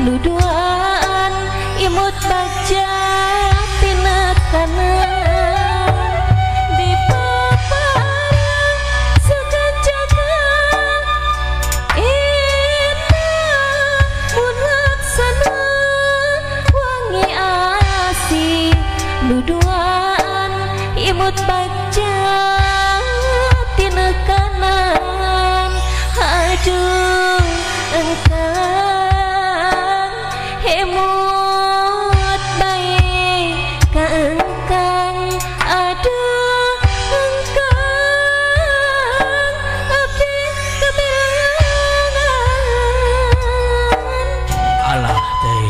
nuduan imut baca tinekanan di paparan sukan jaga indah mulaksana wangi asih nuduan imut baca tinekanan aduh engkang hemut baik ka engkang aduh engkang abdi keberangan alah teh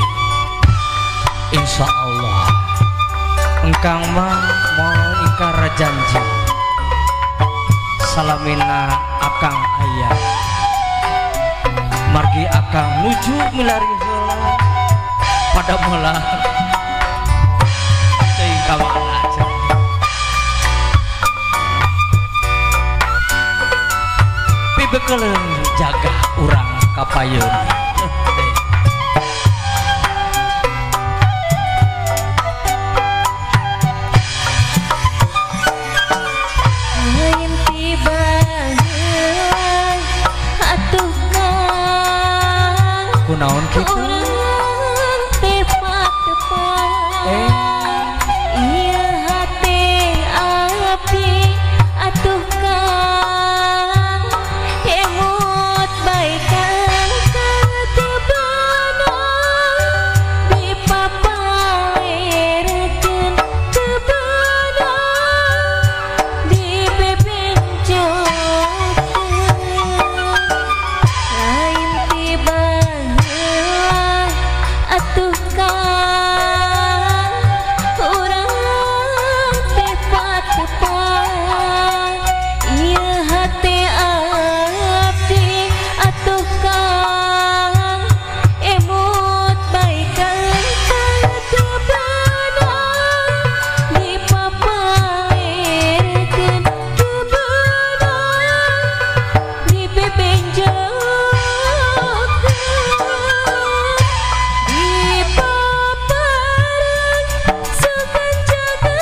insya Allah engkang mah mau ingkar janji salamina akang ayah margi akang nuju milari heula pada mula teuing ka mana pibekeleun jaga urang kapayeun lain tiba atuh kan kunaon kitu urang tepat iya hati api atuh kan emut baikan katebana di papalerkeun tebana di bebenjokeun lain tiba atuh kan urang tepat-tepat ieu hati abdi atuh kan emut baikan katebana di papalerkeun tebana di bebenjokeun di paparan sukan jaga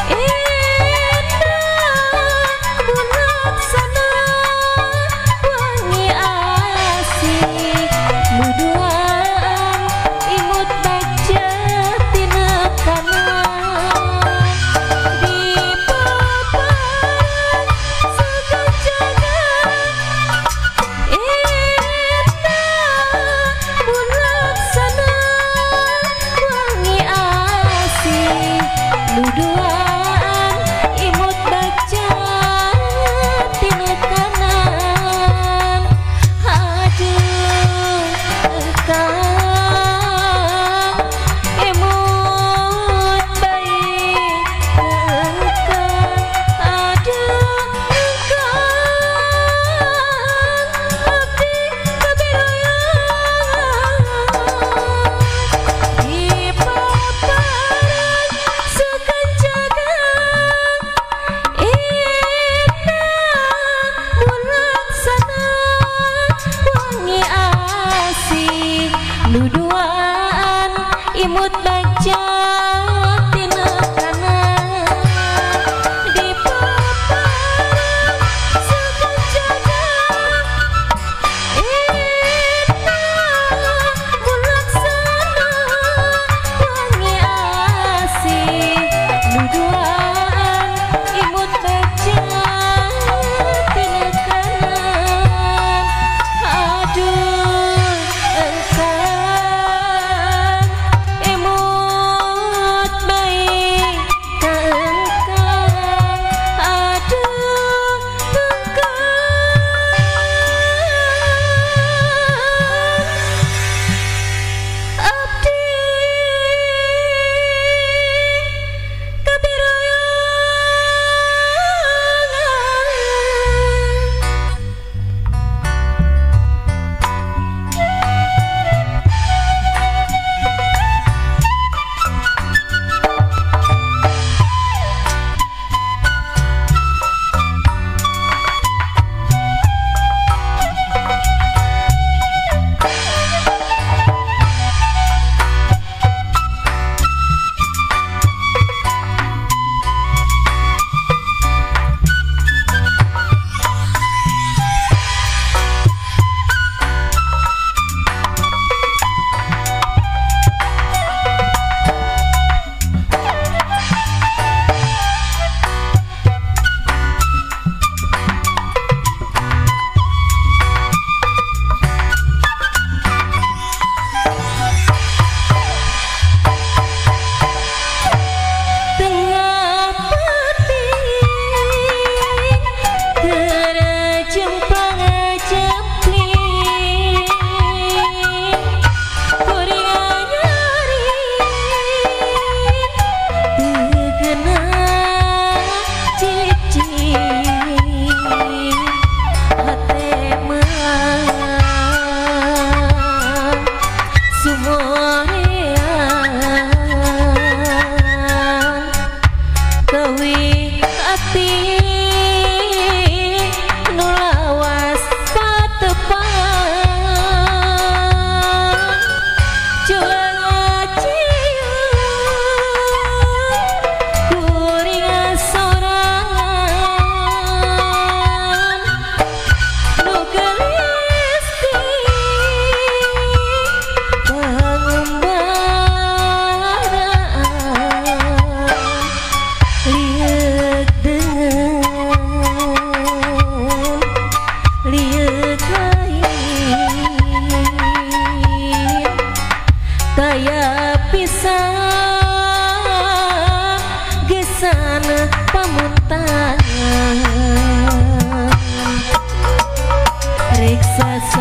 indah mulaksana wangi asih nuduan imut baca tinekanan di paparan sukan jaga indah mulaksana wangi asih nuduan imut baca tinekanan aduh engkang emut baik engkang aduh engkang abdi keberangan di paparan sukan jaga indah mulaksana wangi asih nuduan imut baca tinekanan di paparan sukan jaga indah mulaksana wangi asih nuduan imut baca tinekanan aduh engkang emut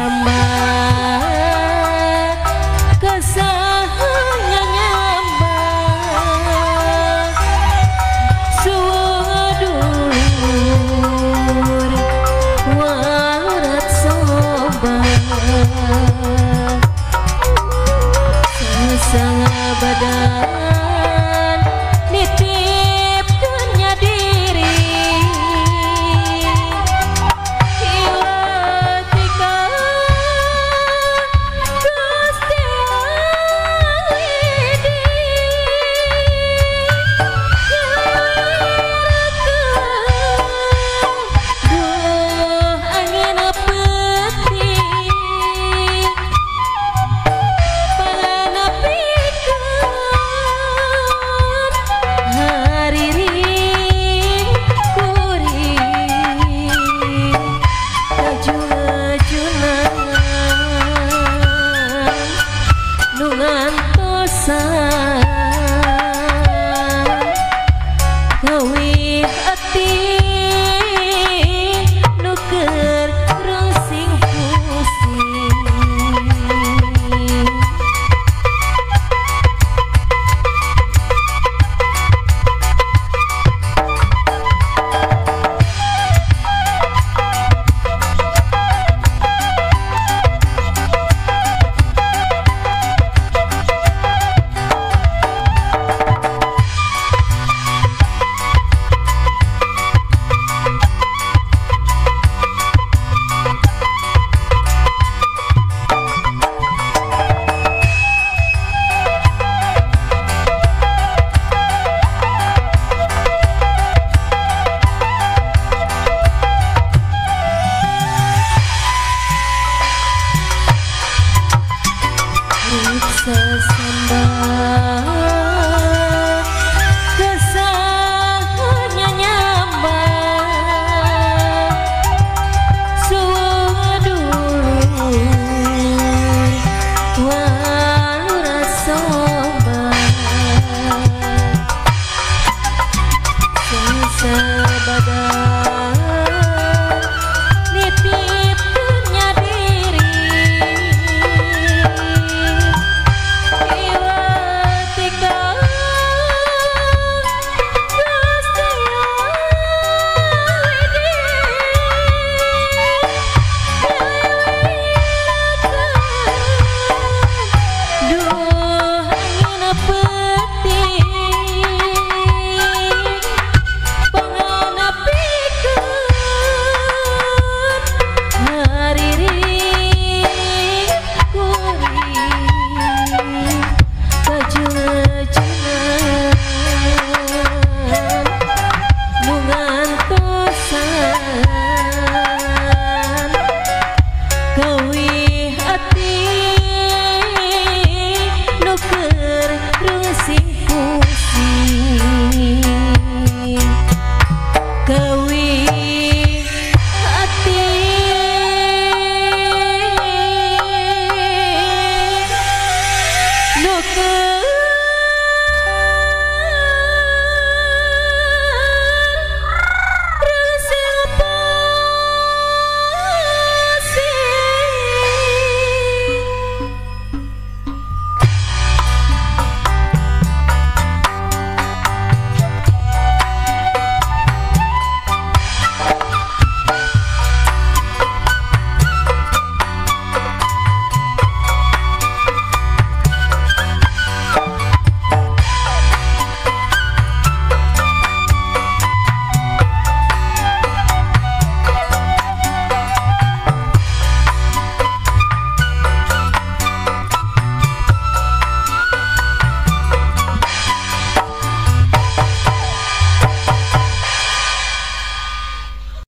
sambat kesahnya nyambat suwadulur walurat sobat sang badan nitip dunia diri ilatika Gusti Alidi duh angin peting gawe ati nuker rungsing pusing Sasa